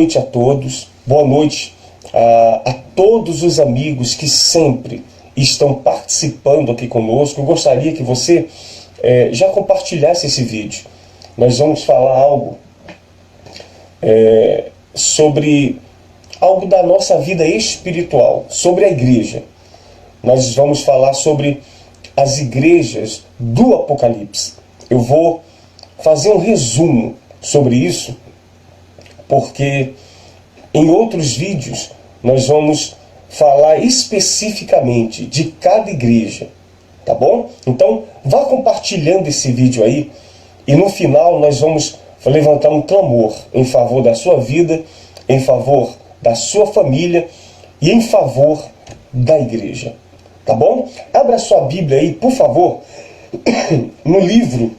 noite a todos, boa noite a todos os amigos que sempre estão participando aqui conosco. Eu gostaria que você já compartilhasse esse vídeo. Nós vamos falar algo sobre algo da nossa vida espiritual, sobre a igreja. Nós vamos falar sobre as igrejas do Apocalipse. Eu vou fazer um resumo sobre isso, porque em outros vídeos nós vamos falar especificamente de cada igreja, tá bom? Então vá compartilhando esse vídeo aí, e no final nós vamos levantar um clamor em favor da sua vida, em favor da sua família e em favor da igreja, tá bom? Abra sua Bíblia aí, por favor, no livro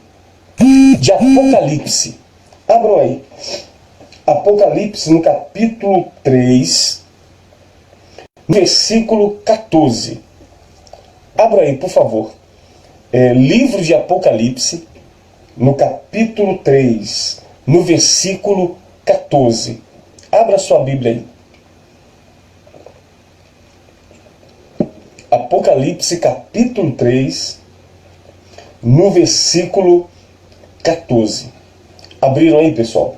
de Apocalipse. Abram aí. Apocalipse, no capítulo 3, versículo 14. Abra aí, por favor. Livro de Apocalipse, no capítulo 3, no versículo 14. Abra sua Bíblia aí. Apocalipse, capítulo 3, no versículo 14. Abriram aí, pessoal?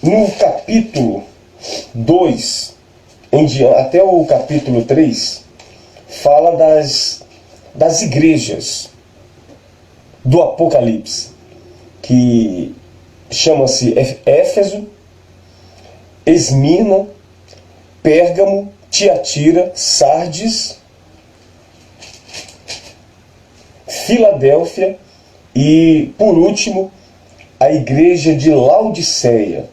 No capítulo 2, até o capítulo 3, fala das igrejas do Apocalipse, que chama-se Éfeso, Esmirna, Pérgamo, Tiatira, Sardes, Filadélfia e, por último, a igreja de Laodiceia.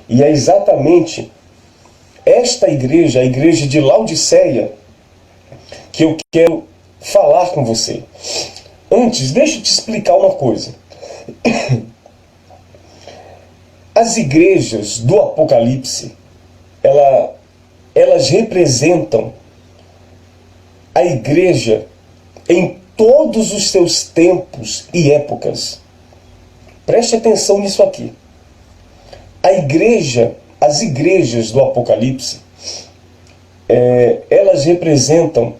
E é exatamente esta igreja, a igreja de Laodiceia, que eu quero falar com você. Antes, deixa eu te explicar uma coisa. As igrejas do Apocalipse, elas representam a igreja em todos os seus tempos e épocas. Preste atenção nisso aqui. As igrejas do Apocalipse, elas representam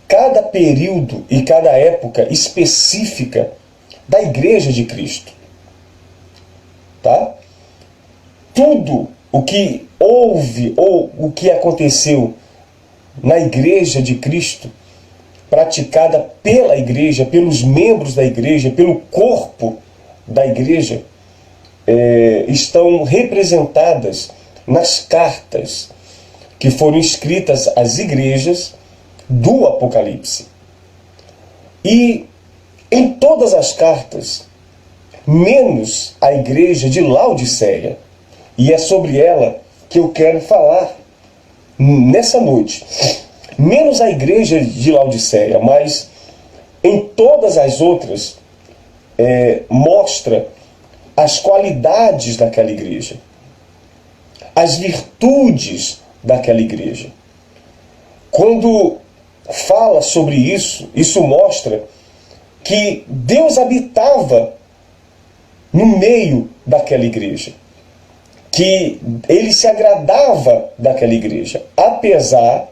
cada período e cada época específica da igreja de Cristo. Tá? Tudo o que houve ou o que aconteceu na igreja de Cristo, praticada pela igreja, pelos membros da igreja, pelo corpo da igreja, estão representadas nas cartas que foram escritas às igrejas do Apocalipse. E em todas as cartas, menos a igreja de Laodiceia, e é sobre ela que eu quero falar nessa noite. Menos a igreja de Laodiceia, mas em todas as outras mostra as qualidades daquela igreja, as virtudes daquela igreja. Quando fala sobre isso, isso mostra que Deus habitava no meio daquela igreja, que Ele se agradava daquela igreja, apesar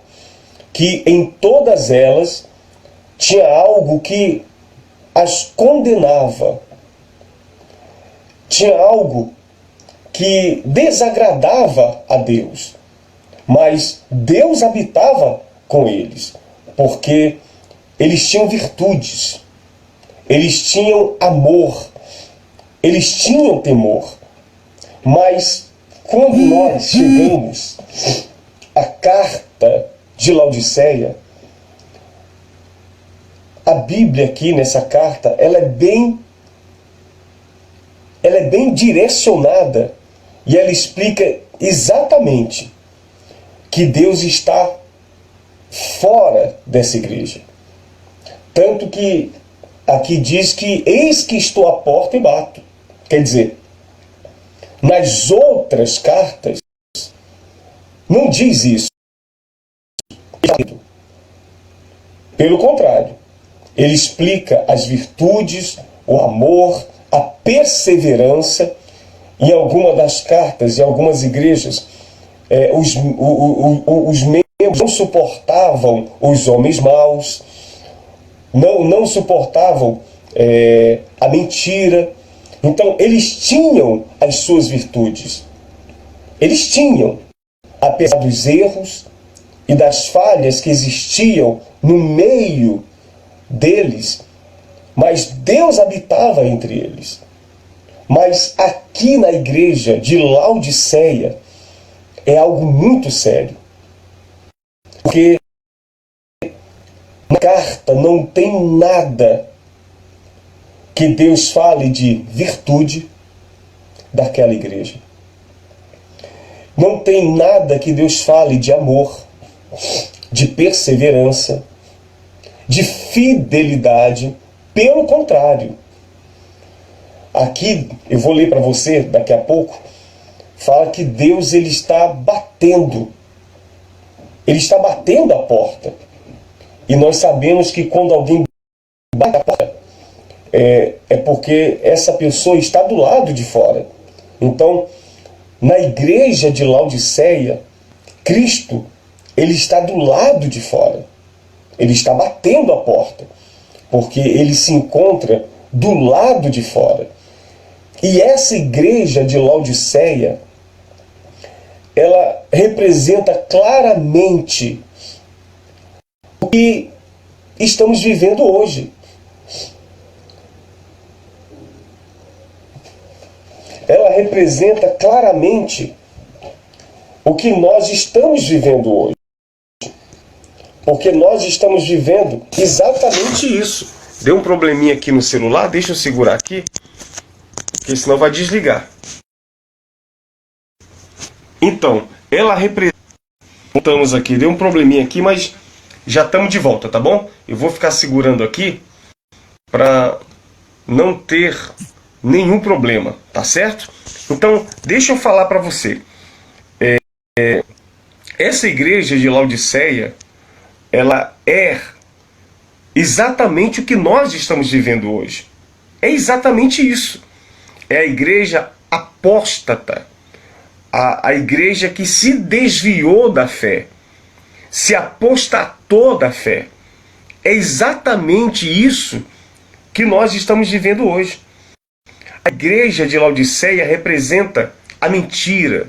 que em todas elas tinha algo que as condenava, tinha algo que desagradava a Deus, mas Deus habitava com eles, porque eles tinham virtudes, eles tinham amor, eles tinham temor. Mas quando nós chegamos à carta de Laodiceia, a Bíblia aqui nessa carta, ela é bem direcionada, e ela explica exatamente que Deus está fora dessa igreja. Tanto que aqui diz que eis que estou à porta e bato. Quer dizer, nas outras cartas não diz isso. Pelo contrário, ele explica as virtudes, o amor, a perseverança Em alguma das cartas, em algumas igrejas, os membros não suportavam os homens maus, não suportavam a mentira. Então, eles tinham as suas virtudes. Eles tinham, apesar dos erros e das falhas que existiam no meio deles, mas Deus habitava entre eles. Mas aqui na igreja de Laodiceia é algo muito sério. Porque na carta não tem nada que Deus fale de virtude daquela igreja. Não tem nada que Deus fale de amor, de perseverança, de fidelidade. Pelo contrário. Aqui, eu vou ler para você daqui a pouco, fala que Deus ele está batendo. Ele está batendo a porta. E nós sabemos que quando alguém bate a porta, é porque essa pessoa está do lado de fora. Então, na igreja de Laodiceia, Cristo, ele está do lado de fora. Ele está batendo a porta, porque ele se encontra do lado de fora. E essa igreja de Laodiceia, ela representa claramente o que estamos vivendo hoje. Ela representa claramente o que nós estamos vivendo hoje. Porque nós estamos vivendo exatamente isso. Deu um probleminha aqui no celular, deixa eu segurar aqui, porque senão vai desligar. Então, ela representa... Voltamos aqui, deu um probleminha aqui, mas já estamos de volta, tá bom? Eu vou ficar segurando aqui para não ter nenhum problema, tá certo? Então, deixa eu falar para você. Essa igreja de Laodiceia, ela é exatamente o que nós estamos vivendo hoje. É exatamente isso. É a igreja apóstata. A igreja que se desviou da fé. Se apostatou da fé. É exatamente isso que nós estamos vivendo hoje. A igreja de Laodiceia representa a mentira,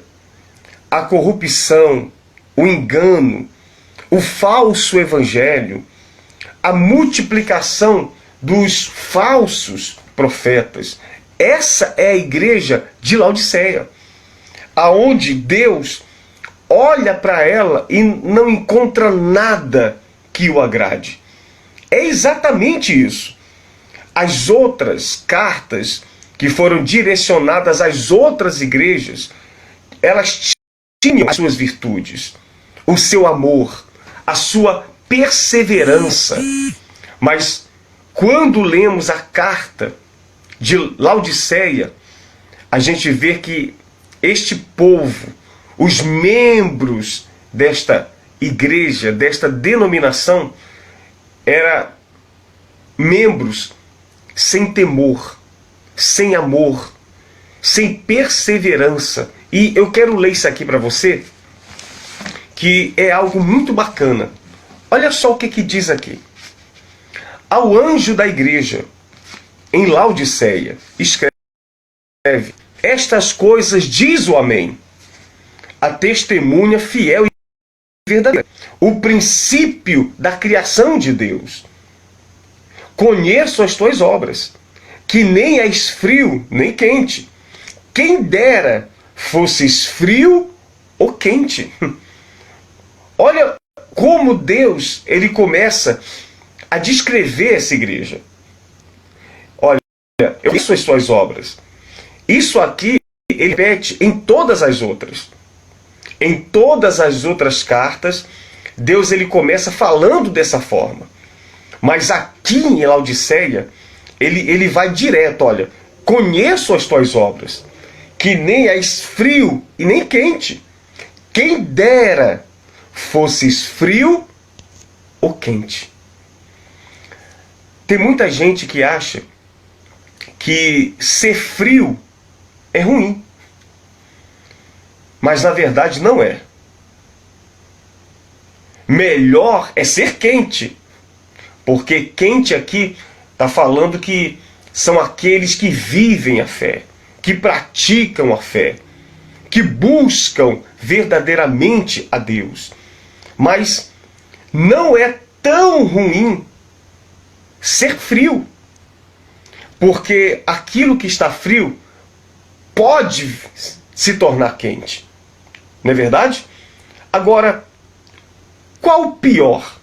a corrupção, o engano, o falso evangelho, a multiplicação dos falsos profetas. Essa é a igreja de Laodiceia, aonde Deus olha para ela e não encontra nada que o agrade. É exatamente isso. As outras cartas que foram direcionadas às outras igrejas, elas tinham as suas virtudes, o seu amor, a sua perseverança. Mas quando lemos a carta de Laodiceia, a gente vê que este povo, os membros desta igreja, desta denominação, eram membros sem temor, sem amor, sem perseverança. E eu quero ler isso aqui para você, que é algo muito bacana. Olha só o que diz aqui. Ao anjo da igreja em Laodiceia, escreve: estas coisas diz o Amém, a testemunha fiel e verdadeira, o princípio da criação de Deus. Conheço as tuas obras, que nem és frio nem quente. Quem dera fosses frio ou quente. Olha como Deus ele começa a descrever essa igreja. Olha, eu conheço as tuas obras. Isso aqui ele repete em todas as outras. Em todas as outras cartas, Deus ele começa falando dessa forma. Mas aqui em Laodiceia, ele vai direto, olha, conheço as tuas obras, que nem és frio e nem quente. Quem dera fosses frio ou quente. Tem muita gente que acha que ser frio é ruim. Mas na verdade não é. Melhor é ser quente, porque quente aqui está falando que são aqueles que vivem a fé, que praticam a fé, que buscam verdadeiramente a Deus. Mas não é tão ruim ser frio, porque aquilo que está frio pode se tornar quente. Não é verdade? Agora, qual o pior?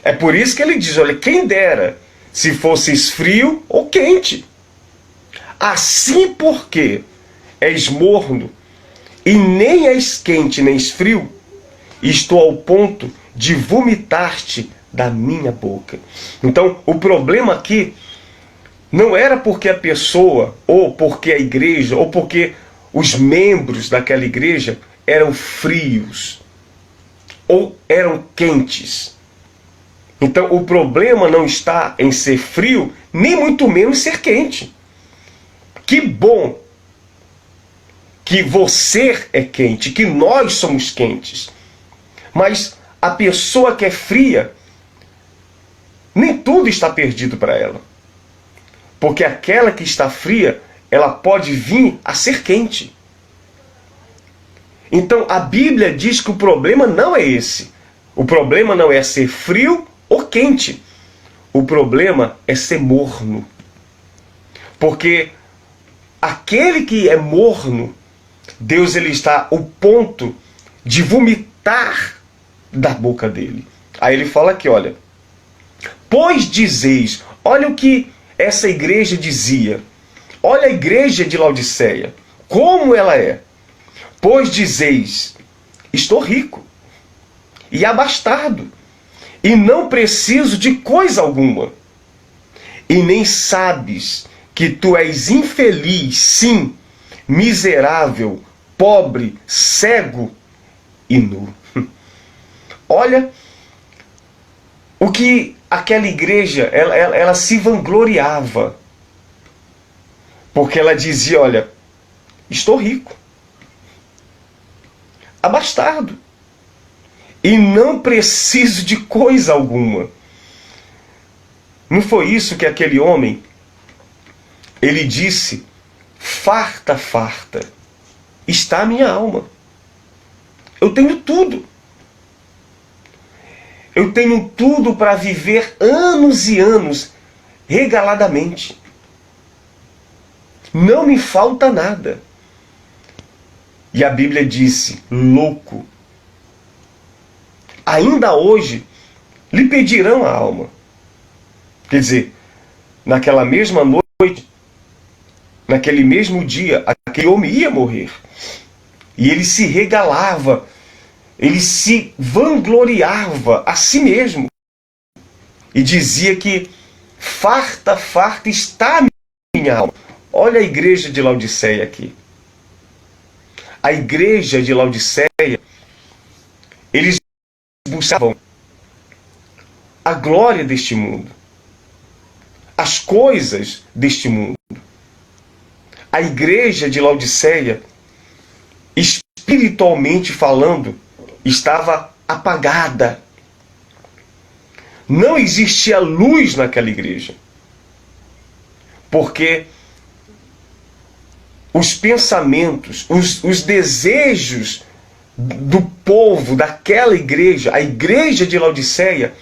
É por isso que ele diz, olha, quem dera se fosses frio ou quente. Assim porque és morno, e nem és quente nem és frio, estou ao ponto de vomitar-te da minha boca. Então, o problema aqui não era porque a pessoa, ou porque a igreja, ou porque os membros daquela igreja eram frios, ou eram quentes. Então, o problema não está em ser frio, nem muito menos ser quente. Que bom que você é quente, que nós somos quentes. Mas a pessoa que é fria, nem tudo está perdido para ela. Porque aquela que está fria, ela pode vir a ser quente. Então a Bíblia diz que o problema não é esse. O problema não é ser frio ou quente. O problema é ser morno. Porque aquele que é morno, Deus ele está ao ponto de vomitar da boca dele. Aí ele fala aqui, olha, pois dizeis, olha o que essa igreja dizia, olha a igreja de Laodiceia, como ela é. Pois dizeis, estou rico e abastado, e não preciso de coisa alguma, e nem sabes que tu és infeliz, sim, miserável, pobre, cego e nu. Olha o que aquela igreja, ela se vangloriava. Porque ela dizia, olha, estou rico, abastado, e não preciso de coisa alguma. Não foi isso que aquele homem, ele disse, farta, farta, está a minha alma. Eu tenho tudo. Eu tenho tudo para viver anos e anos regaladamente. Não me falta nada. E a Bíblia disse, louco, ainda hoje lhe pedirão a alma. Quer dizer, naquela mesma noite, naquele mesmo dia, aquele homem ia morrer. E ele se regalava, ele se vangloriava a si mesmo. E dizia que farta, farta está a minha alma. Olha a igreja de Laodiceia aqui. A igreja de Laodiceia, eles buscavam a glória deste mundo, as coisas deste mundo. A igreja de Laodiceia, espiritualmente falando, estava apagada. Não existia luz naquela igreja. Porque os pensamentos, os desejos do povo daquela igreja, a igreja de Laodiceia,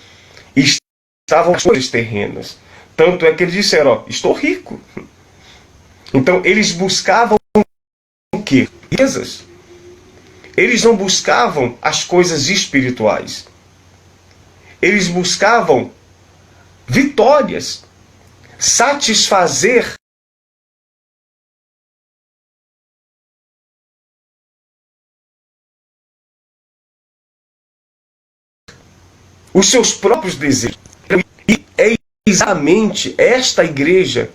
estavam nas coisas terrenas. Tanto é que eles disseram, ó, estou rico. Então eles buscavam o quê? Riquezas. Eles não buscavam as coisas espirituais. Eles buscavam vitórias, satisfazer os seus próprios desejos. E é exatamente esta igreja,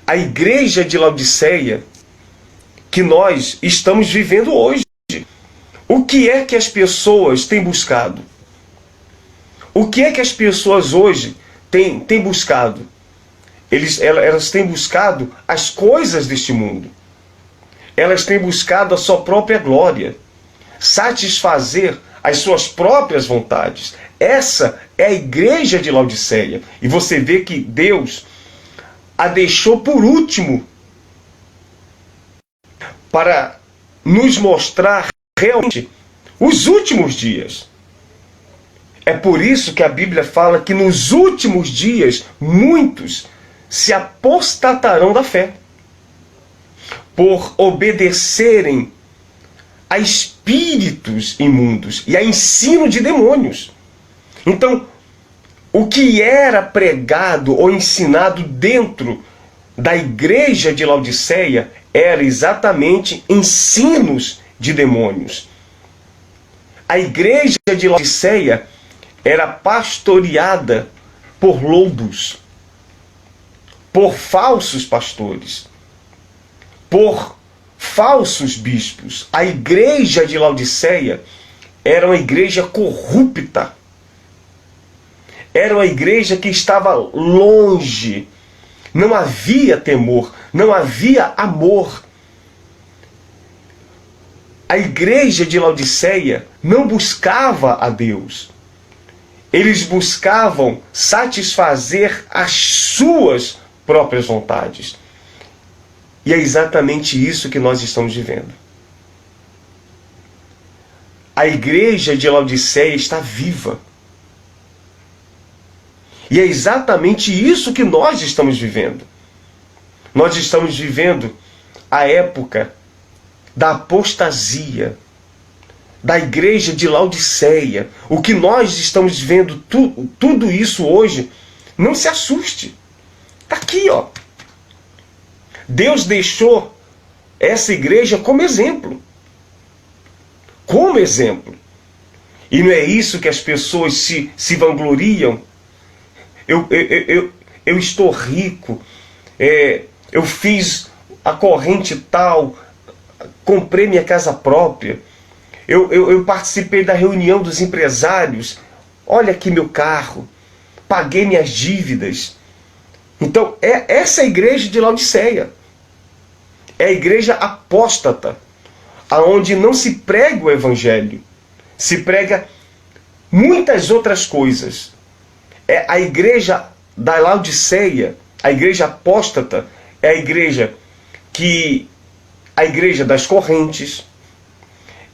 a igreja de Laodiceia, que nós estamos vivendo hoje. O que é que as pessoas têm buscado? O que é que as pessoas hoje têm buscado? Elas têm buscado as coisas deste mundo. Elas têm buscado a sua própria glória, satisfazer as suas próprias vontades. Essa é a igreja de Laodiceia. E você vê que Deus a deixou por último para nos mostrar realmente os últimos dias. É por isso que a Bíblia fala que nos últimos dias muitos se apostatarão da fé, por obedecerem a espíritos imundos e a ensino de demônios. Então, o que era pregado ou ensinado dentro da igreja de Laodiceia era exatamente ensinos de demônios. A igreja de Laodiceia era pastoreada por lobos, por falsos pastores, por falsos bispos. A igreja de Laodiceia era uma igreja corrupta. Era uma igreja que estava longe. Não havia temor, não havia amor. A igreja de Laodiceia não buscava a Deus. Eles buscavam satisfazer as suas próprias vontades. E é exatamente isso que nós estamos vivendo. A igreja de Laodiceia está viva. E é exatamente isso que nós estamos vivendo. Nós estamos vivendo a época da apostasia, da igreja de Laodiceia. O que nós estamos vendo, tudo isso hoje, não se assuste. Está aqui, ó. Deus deixou essa igreja como exemplo. Como exemplo. E não é isso que as pessoas se vangloriam. Eu estou rico, eu fiz a corrente tal, comprei minha casa própria, eu participei da reunião dos empresários, olha aqui meu carro, paguei minhas dívidas. Então, essa é a igreja de Laodiceia. É a igreja apóstata, aonde não se prega o evangelho, se prega muitas outras coisas. É a igreja da Laodiceia, a igreja apóstata, é a igreja das correntes,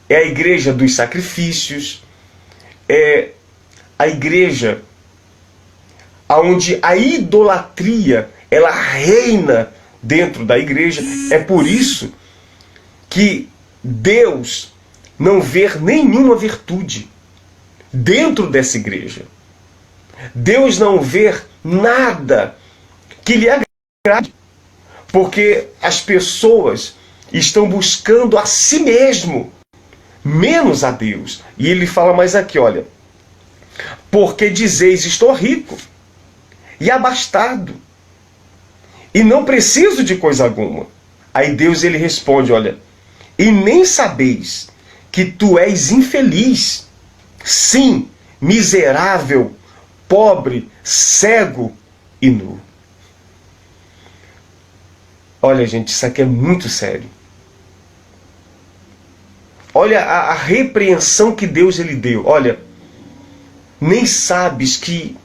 é a igreja dos sacrifícios, é a igreja onde a idolatria ela reina dentro da igreja. É por isso que Deus não vê nenhuma virtude dentro dessa igreja. Deus não vê nada que lhe agrade, porque as pessoas estão buscando a si mesmo, menos a Deus. E ele fala mais aqui, olha, porque dizeis, estou rico e abastado, e não preciso de coisa alguma. Aí Deus ele responde, olha, e nem sabeis que tu és infeliz, sim, miserável, pobre, cego e nu. Olha, gente, isso aqui é muito sério. Olha a repreensão que Deus ele deu. Olha, nem sabes que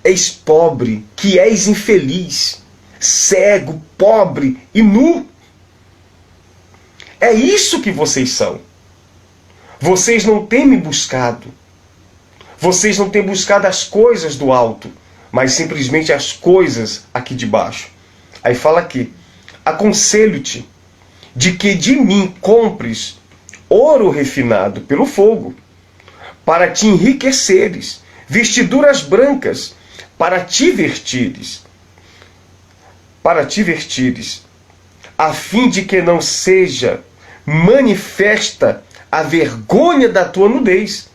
és pobre, que és infeliz, cego, pobre e nu. É isso que vocês são. Vocês não têm me buscado. Vocês não têm buscado as coisas do alto, mas simplesmente as coisas aqui de baixo. Aí fala aqui, aconselho-te de que de mim compres ouro refinado pelo fogo, para te enriqueceres, vestiduras brancas, para te vertires, a fim de que não seja manifesta a vergonha da tua nudez,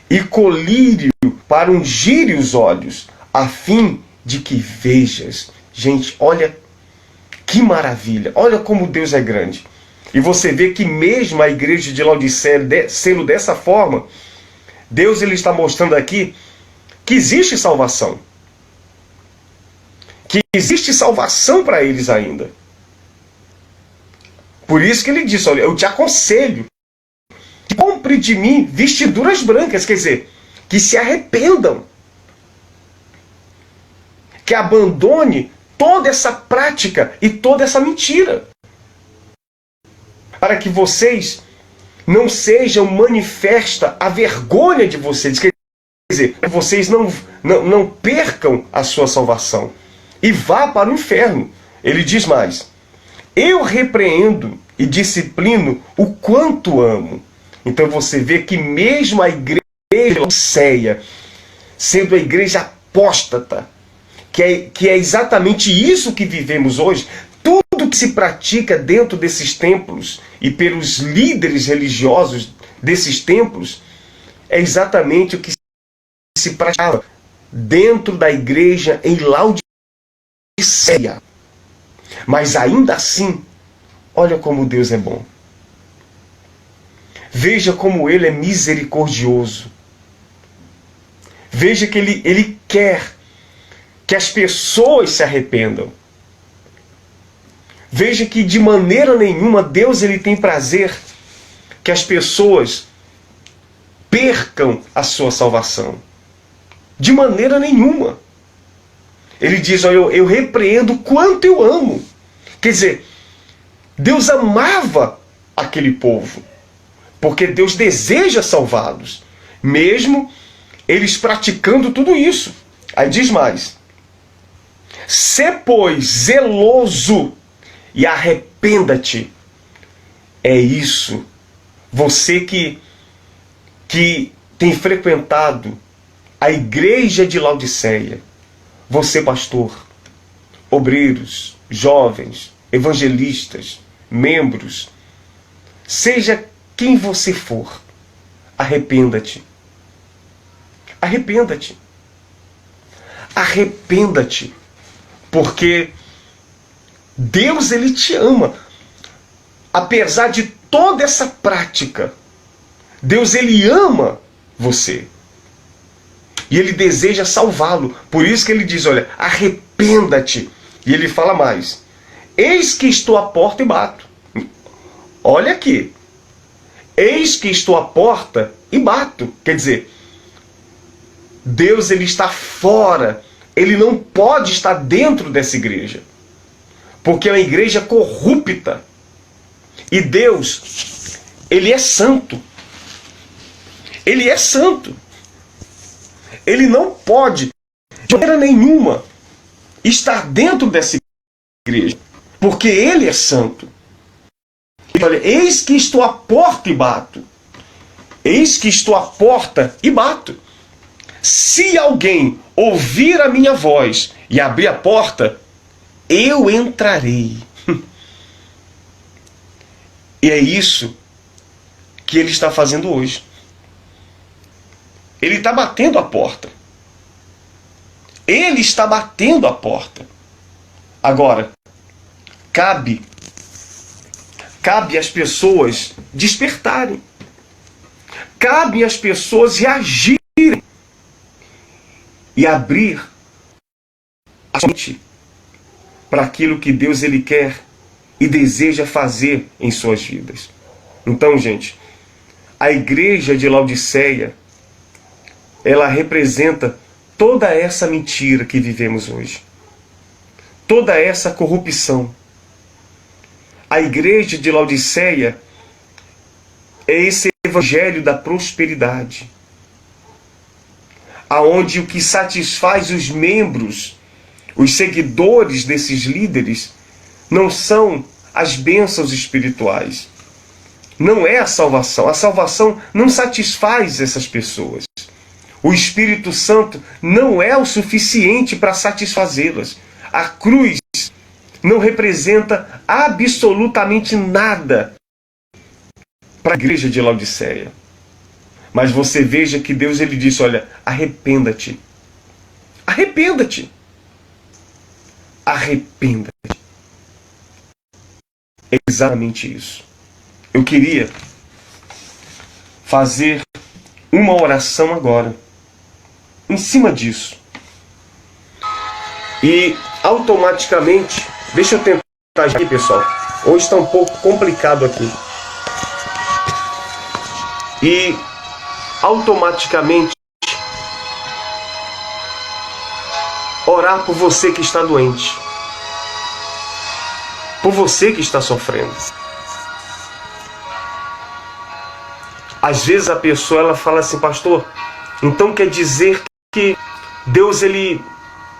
e colírio para ungir os olhos, a fim de que vejas. Gente, olha que maravilha, olha como Deus é grande. E você vê que mesmo a igreja de Laodiceia sendo dessa forma, Deus ele está mostrando aqui que existe salvação. Que existe salvação para eles ainda. Por isso que ele disse, olha, eu te aconselho, compre de mim vestiduras brancas, quer dizer, que se arrependam, que abandone toda essa prática e toda essa mentira, para que vocês não sejam manifesta a vergonha de vocês, quer dizer, vocês não percam a sua salvação e vá para o inferno. Ele diz mais, eu repreendo e disciplino o quanto amo. Então você vê que mesmo a igreja de Laodiceia, sendo a igreja apóstata, que é exatamente isso que vivemos hoje, tudo que se pratica dentro desses templos e pelos líderes religiosos desses templos, é exatamente o que se praticava dentro da igreja em Laodiceia. Mas ainda assim, olha como Deus é bom. Veja como Ele é misericordioso. Veja que Ele quer que as pessoas se arrependam. Veja que de maneira nenhuma Deus ele tem prazer que as pessoas percam a sua salvação. De maneira nenhuma. Ele diz, olha, eu repreendo o quanto eu amo. Quer dizer, Deus amava aquele povo, porque Deus deseja salvá-los, mesmo eles praticando tudo isso. Aí diz mais, sê, pois, zeloso e arrependa-te. É isso. Você que tem frequentado a igreja de Laodiceia, você pastor, obreiros, jovens, evangelistas, membros, seja quem você for, arrependa-te. Arrependa-te. Arrependa-te. Porque Deus ele te ama. Apesar de toda essa prática, Deus ele ama você. E ele deseja salvá-lo. Por isso que ele diz, olha, arrependa-te. E ele fala mais. Eis que estou à porta e bato. Olha aqui. Eis que estou à porta e bato. Quer dizer, Deus ele está fora. Ele não pode estar dentro dessa igreja. Porque é uma igreja corrupta. E Deus, ele é santo. Ele é santo. Ele não pode, de maneira nenhuma, estar dentro dessa igreja. Porque ele é santo. Ele fala, eis que estou à porta e bato. Eis que estou à porta e bato. Se alguém ouvir a minha voz e abrir a porta, eu entrarei. E é isso que ele está fazendo hoje. Ele está batendo a porta. Ele está batendo a porta. Agora, cabe às pessoas despertarem. Cabe às pessoas reagirem e abrir a mente para aquilo que Deus ele quer e deseja fazer em suas vidas. Então, gente, a igreja de Laodiceia, ela representa toda essa mentira que vivemos hoje. Toda essa corrupção. A igreja de Laodiceia é esse evangelho da prosperidade, aonde o que satisfaz os membros, os seguidores desses líderes, não são as bênçãos espirituais. Não é a salvação. A salvação não satisfaz essas pessoas. O Espírito Santo não é o suficiente para satisfazê-las. A cruz não representa absolutamente nada para a igreja de Laodiceia. Mas você veja que Deus ele disse, olha, arrependa-te. Arrependa-te. Arrependa-te. É exatamente isso. Eu queria fazer uma oração agora, em cima disso. E automaticamente, deixa eu tentar aqui, pessoal. Hoje está um pouco complicado aqui. E automaticamente orar por você que está doente, por você que está sofrendo. Às vezes a pessoa ela fala assim: pastor, então quer dizer que Deus ele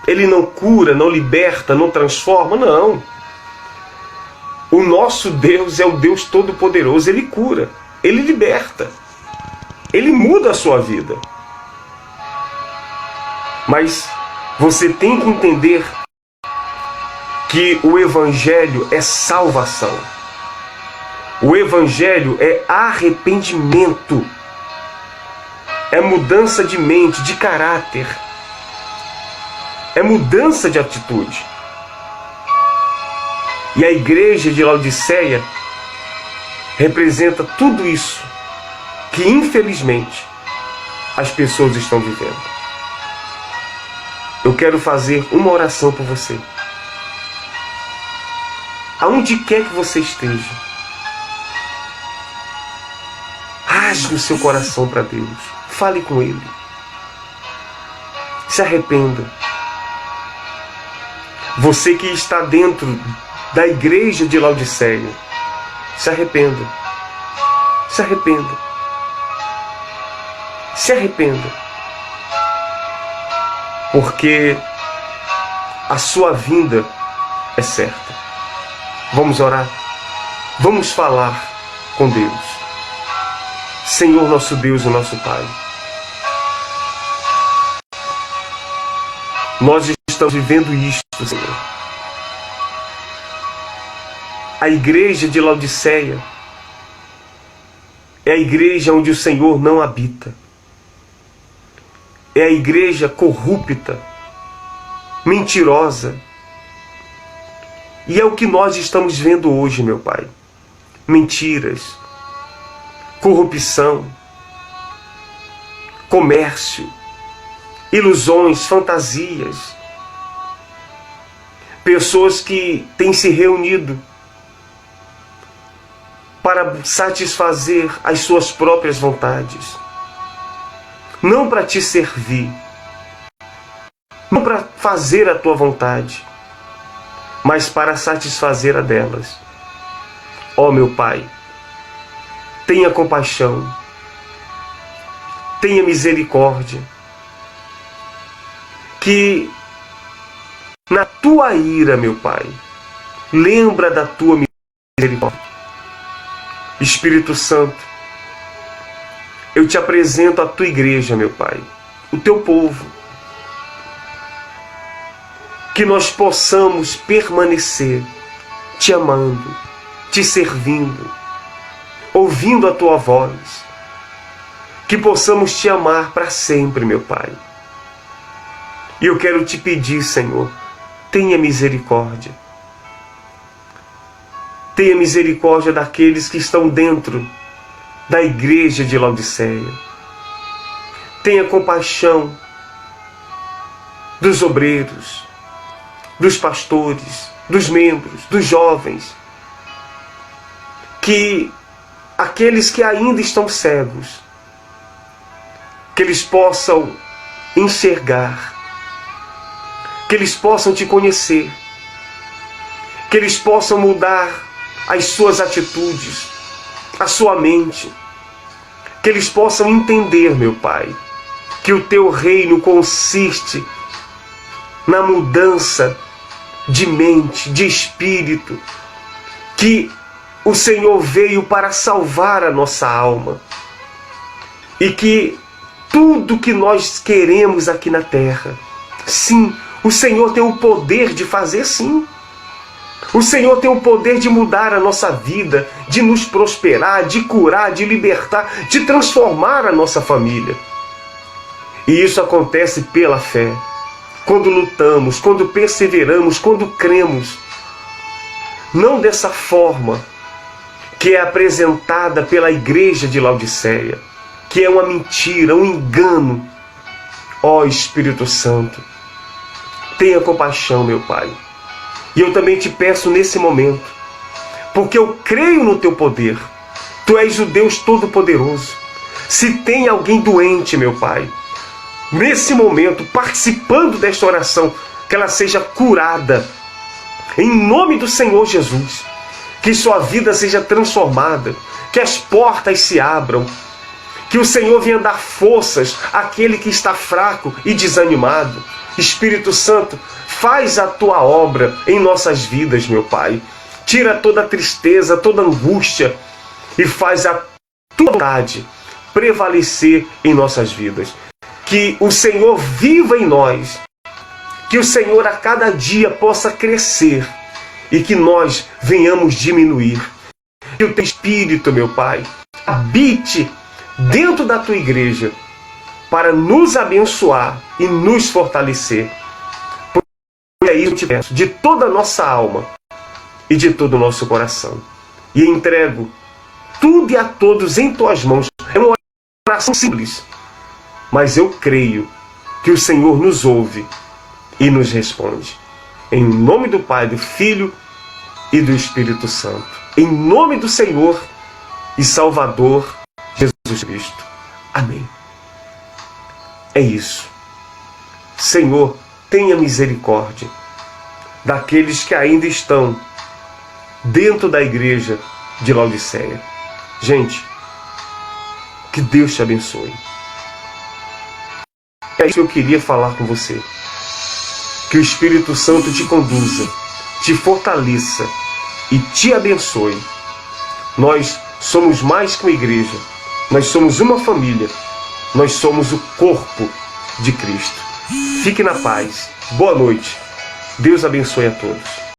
não cura, não liberta, não transforma? Não. O nosso Deus é o Deus Todo-Poderoso. Ele cura, Ele liberta, Ele muda a sua vida. Mas você tem que entender que o Evangelho é salvação. O Evangelho é arrependimento. É mudança de mente, de caráter. É mudança de atitude. E a igreja de Laodiceia representa tudo isso que, infelizmente, as pessoas estão vivendo. Eu quero fazer uma oração por você. Aonde quer que você esteja, rasgue o seu coração para Deus. Fale com Ele. Se arrependa. Você que está dentro da igreja de Laodiceia, se arrependa. Se arrependa. Se arrependa. Porque a sua vinda é certa. Vamos orar. Vamos falar com Deus. Senhor nosso Deus e nosso Pai, nós estamos vivendo isto, Senhor. A igreja de Laodiceia é a igreja onde o Senhor não habita. É a igreja corrupta, mentirosa. E é o que nós estamos vendo hoje, meu Pai. Mentiras, corrupção, comércio, ilusões, fantasias. Pessoas que têm se reunido para satisfazer as suas próprias vontades. Não para te servir, não para fazer a tua vontade, mas para satisfazer a delas. Ó meu Pai, tenha compaixão, tenha misericórdia, que na tua ira, meu Pai, lembra da tua misericórdia. Espírito Santo, eu te apresento a tua igreja, meu Pai, o teu povo, que nós possamos permanecer te amando, te servindo, ouvindo a tua voz, que possamos te amar para sempre, meu Pai. E eu quero te pedir, Senhor, tenha misericórdia. Tenha misericórdia daqueles que estão dentro da igreja de Laodiceia. Tenha compaixão dos obreiros, dos pastores, dos membros, dos jovens. Que aqueles que ainda estão cegos, que eles possam enxergar, que eles possam te conhecer, que eles possam mudar as suas atitudes, a sua mente, que eles possam entender, meu Pai, que o teu reino consiste na mudança de mente, de espírito, que o Senhor veio para salvar a nossa alma e que tudo que nós queremos aqui na terra, sim, o Senhor tem o poder de fazer, sim. O Senhor tem o poder de mudar a nossa vida, de nos prosperar, de curar, de libertar, de transformar a nossa família. E isso acontece pela fé. Quando lutamos, quando perseveramos, quando cremos. Não dessa forma que é apresentada pela igreja de Laodiceia, que é uma mentira, um engano. Ó Espírito Santo, tenha compaixão, meu Pai. E eu também te peço nesse momento, porque eu creio no teu poder. Tu és o Deus Todo-Poderoso. Se tem alguém doente, meu Pai, nesse momento, participando desta oração, que ela seja curada, em nome do Senhor Jesus, que sua vida seja transformada, que as portas se abram, que o Senhor venha dar forças àquele que está fraco e desanimado. Espírito Santo, faz a tua obra em nossas vidas, meu Pai. Tira toda a tristeza, toda a angústia e faz a tua vontade prevalecer em nossas vidas. Que o Senhor viva em nós, que o Senhor a cada dia possa crescer e que nós venhamos diminuir. Que o teu Espírito, meu Pai, habite dentro da tua igreja para nos abençoar e nos fortalecer. Porque é isso que eu te peço, de toda a nossa alma e de todo o nosso coração. E entrego tudo e a todos em tuas mãos. É uma oração simples, mas eu creio que o Senhor nos ouve e nos responde. Em nome do Pai, do Filho e do Espírito Santo. Em nome do Senhor e Salvador Jesus Cristo. Amém. É isso. Senhor, tenha misericórdia daqueles que ainda estão dentro da igreja de Laodiceia. Gente, que Deus te abençoe. É isso que eu queria falar com você. Que o Espírito Santo te conduza, te fortaleça e te abençoe. Nós somos mais que uma igreja. Nós somos uma família. Nós somos o corpo de Cristo. Fique na paz. Boa noite. Deus abençoe a todos.